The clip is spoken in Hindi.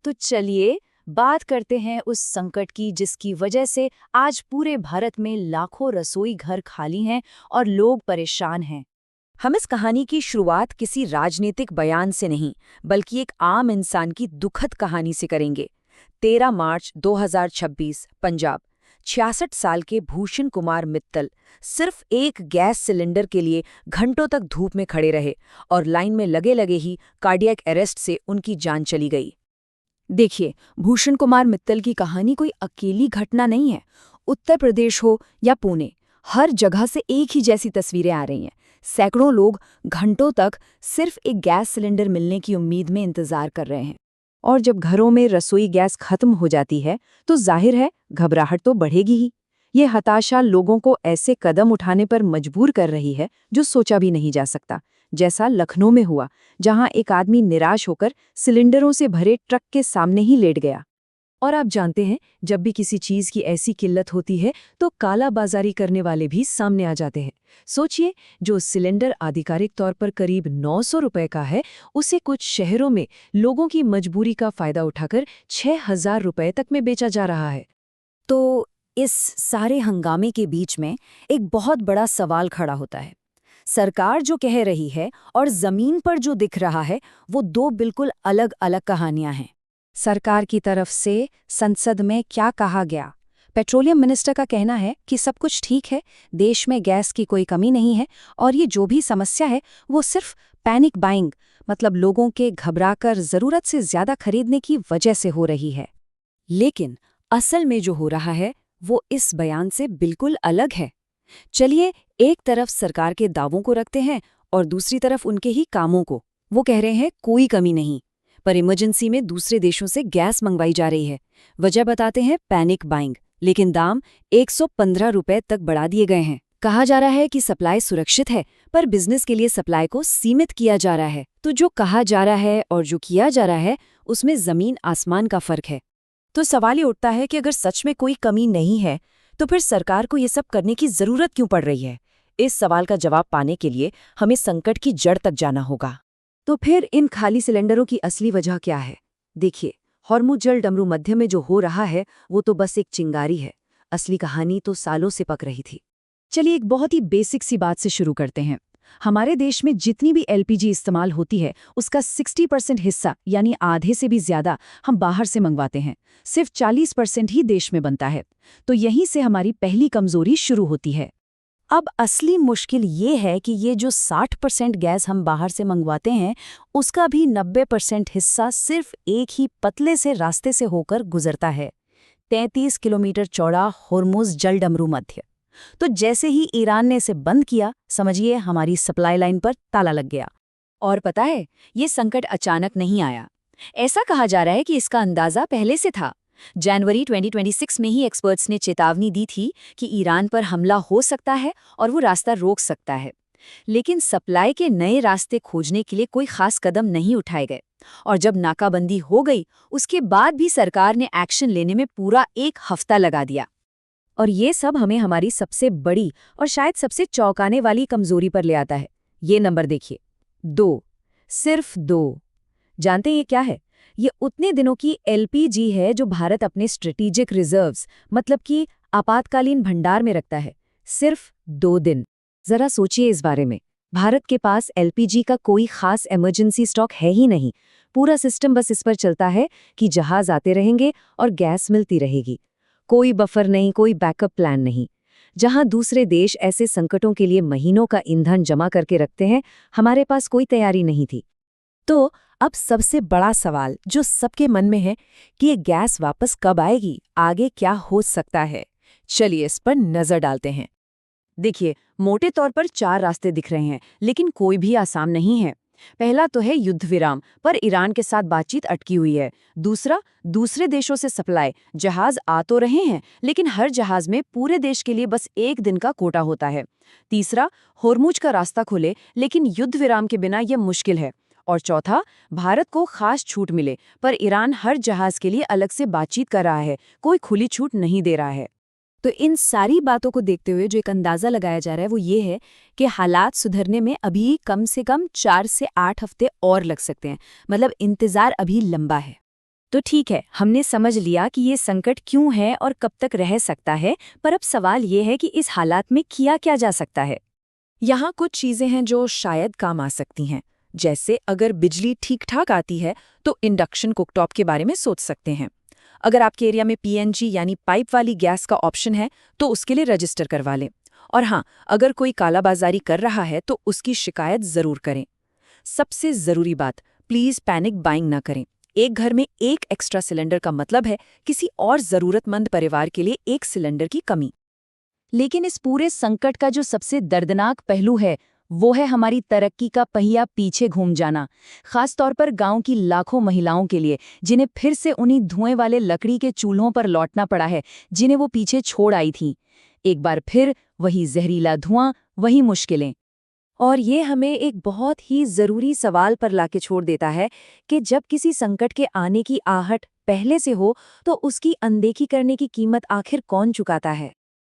तो चलिए बात करते हैं उस संकट की जिसकी वजह से आज पूरे भारत में लाखों रसोई घर खाली हैं और लोग परेशान हैं। हम इस कहानी की शुरुआत किसी राजनीतिक बयान से नहीं, बल्कि एक आम इंसान की दुखद कहानी से करेंगे। 13 मार्च 2026, पंजाब। 66 साल के भूषण कुमार मित्तल सिर्फ एक गैस सिलेंडर के लिए घंटों तक धूप में खड़े रहे और लाइन में लगे लगे ही कार्डियक अरेस्ट से उनकी जान चली गई। देखिए, भूषण कुमार मित्तल की कहानी कोई अकेली घटना नहीं है। उत्तर प्रदेश हो या पुणे, हर जगह से एक ही जैसी तस्वीरें आ रही हैं। सैकड़ों लोग घंटों तक सिर्फ एक गैस सिलेंडर मिलने की उम्मीद में इंतजार कर रहे हैं। और जब घरों में रसोई गैस खत्म हो जाती है तो जाहिर है घबराहट तो बढ़ेगी ही। ये हताशा लोगों को ऐसे कदम उठाने पर मजबूर कर रही है जो सोचा भी नहीं जा सकता, जैसा लखनऊ में हुआ, जहां एक आदमी निराश होकर सिलेंडरों से भरे ट्रक के सामने ही लेट गया। और आप जानते हैं, जब भी किसी चीज की ऐसी किल्लत होती है तो काला बाजारी करने वाले भी सामने आ जाते हैं। सोचिए, जो सिलेंडर आधिकारिक तौर पर करीब 900 रुपए का है, उसे कुछ शहरों में लोगों की मजबूरी का फायदा उठाकर 6000 रुपए तक में बेचा जा रहा है। तो इस सारे हंगामे के बीच में एक बहुत बड़ा सवाल खड़ा होता है। सरकार जो कह रही है और जमीन पर जो दिख रहा है, वो दो बिल्कुल अलग अलग कहानियां हैं। सरकार की तरफ से संसद में क्या कहा गया? पेट्रोलियम मिनिस्टर का कहना है कि सब कुछ ठीक है, देश में गैस की कोई कमी नहीं है और ये जो भी समस्या है वो सिर्फ पैनिक बाइंग, मतलब लोगों के घबराकर जरूरत से ज्यादा खरीदने की वजह से हो रही है। लेकिन असल में जो हो रहा है वो इस बयान से बिल्कुल अलग है। चलिए एक तरफ सरकार के दावों को रखते हैं और दूसरी तरफ उनके ही कामों को। वो कह रहे हैं कोई कमी नहीं, पर इमरजेंसी में दूसरे देशों से गैस मंगवाई जा रही है। वजह बताते हैं पैनिक बाइंग, लेकिन दाम 115 रुपए तक बढ़ा दिए गए हैं। कहा जा रहा है कि सप्लाई सुरक्षित है, पर बिजनेस के लिए सप्लाई को सीमित किया जा रहा है। तो जो कहा जा रहा है और जो किया जा रहा है, उसमें जमीन आसमान का फर्क है। तो सवाल ये उठता है कि अगर सच में कोई कमी नहीं है तो फिर सरकार को ये सब करने की जरूरत क्यों पड़ रही है? इस सवाल का जवाब पाने के लिए हमें संकट की जड़ तक जाना होगा। तो फिर इन खाली सिलेंडरों की असली वजह क्या है? देखिए, हॉर्मुज़ जल डमरू मध्य में जो हो रहा है वो तो बस एक चिंगारी है। असली कहानी तो सालों से पक रही थी। चलिए एक बहुत ही बेसिक सी बात से शुरू करते हैं। हमारे देश में जितनी भी एलपीजी इस्तेमाल होती है उसका 60% हिस्सा, यानी आधे से भी ज्यादा, हम बाहर से मंगवाते हैं। सिर्फ 40% ही देश में बनता है। तो यहीं से हमारी पहली कमजोरी शुरू होती है। अब असली मुश्किल ये है कि ये जो 60% गैस हम बाहर से मंगवाते हैं, उसका भी 90% हिस्सा सिर्फ एक ही पतले से रास्ते से होकर गुजरता है, 33 किलोमीटर चौड़ा हॉर्मुज़ जल डमरू मध्य। तो जैसे ही ईरान ने इसे बंद किया, समझिए हमारी सप्लाई लाइन पर ताला लग गया। और पता है, ये संकट अचानक नहीं आया। ऐसा कहा जा रहा है कि इसका अंदाजा पहले से था। जनवरी 2026 में ही एक्सपर्ट्स ने चेतावनी दी थी कि ईरान पर हमला हो सकता है और वो रास्ता रोक सकता है। लेकिन सप्लाई के नए रास्ते खोजने के लिए कोई खास कदम नहीं उठाए गए। और जब नाकाबंदी हो गई, उसके बाद भी सरकार ने एक्शन लेने में पूरा 1 हफ्ता लगा दिया। और ये सब हमें हमारी सबसे बड़ी और शायद सबसे चौंकाने वाली कमजोरी पर ले आता है। ये नंबर देखिए, 2, सिर्फ 2। जानते हैं ये क्या है? ये उतने दिनों की एलपीजी है जो भारत अपने स्ट्रेटेजिक रिजर्व्स, मतलब कि आपातकालीन भंडार में रखता है। सिर्फ 2 दिन। जरा सोचिए इस बारे में। भारत के पास एलपीजी का कोई खास इमरजेंसी स्टॉक है ही नहीं। पूरा सिस्टम बस इस पर चलता है कि जहाज आते रहेंगे और गैस मिलती रहेगी। कोई बफर नहीं, कोई बैकअप प्लान नहीं। जहां दूसरे देश ऐसे संकटों के लिए महीनों का ईंधन जमा करके रखते हैं, हमारे पास कोई तैयारी नहीं थी। तो अब सबसे बड़ा सवाल जो सबके मन में है कि ये गैस वापस कब आएगी, आगे क्या हो सकता है? चलिए इस पर नजर डालते हैं। देखिए, मोटे तौर पर 4 रास्ते दिख रहे हैं, लेकिन कोई भी आसान नहीं है। पहला तो है युद्ध विराम, पर ईरान के साथ बातचीत अटकी हुई है। दूसरा, दूसरे देशों से सप्लाई। जहाज आ तो रहे हैं, लेकिन हर जहाज में पूरे देश के लिए बस 1 दिन का कोटा होता है। तीसरा, हॉर्मुज़ का रास्ता खुले, लेकिन युद्ध विराम के बिना यह मुश्किल है। और चौथा, भारत को खास छूट मिले, पर ईरान हर जहाज के लिए अलग से बातचीत कर रहा है, कोई खुली छूट नहीं दे रहा है। तो इन सारी बातों को देखते हुए जो एक अंदाजा लगाया जा रहा है वो ये है कि हालात सुधरने में अभी कम से कम 4 से 8 हफ्ते और लग सकते हैं। मतलब इंतजार अभी लंबा है। तो ठीक है, हमने समझ लिया कि ये संकट क्यों है और कब तक रह सकता है, पर अब सवाल ये है कि इस हालात में किया क्या जा सकता है। यहाँ कुछ चीज़ें हैं जो शायद काम आ सकती हैं। जैसे अगर बिजली ठीक-ठाक आती है तो इंडक्शन कुकटॉप के बारे में सोच सकते हैं। अगर आपके एरिया में पीएनजी यानी पाइप वाली गैस का ऑप्शन है तो उसके लिए रजिस्टर करवा लें। और हाँ, अगर कोई कालाबाजारी कर रहा है तो उसकी शिकायत ज़रूर करें। सबसे ज़रूरी बात, प्लीज़ पैनिक बाइंग ना करें। एक घर में एक एक्स्ट्रा सिलेंडर का मतलब है किसी और ज़रूरतमंद परिवार के लिए एक सिलेंडर की कमी। लेकिन इस पूरे संकट का जो सबसे दर्दनाक पहलू है वो है हमारी तरक्की का पहिया पीछे घूम जाना, खास तौर पर गांव की लाखों महिलाओं के लिए, जिन्हें फिर से उन्हीं धुएं वाले लकड़ी के चूल्हों पर लौटना पड़ा है जिन्हें वो पीछे छोड़ आई थीं। एक बार फिर वही जहरीला धुआं, वही मुश्किलें। और ये हमें एक बहुत ही ज़रूरी सवाल पर लाके छोड़ देता है कि जब किसी संकट के आने की आहट पहले से हो तो उसकी अनदेखी करने की कीमत आखिर कौन चुकाता है।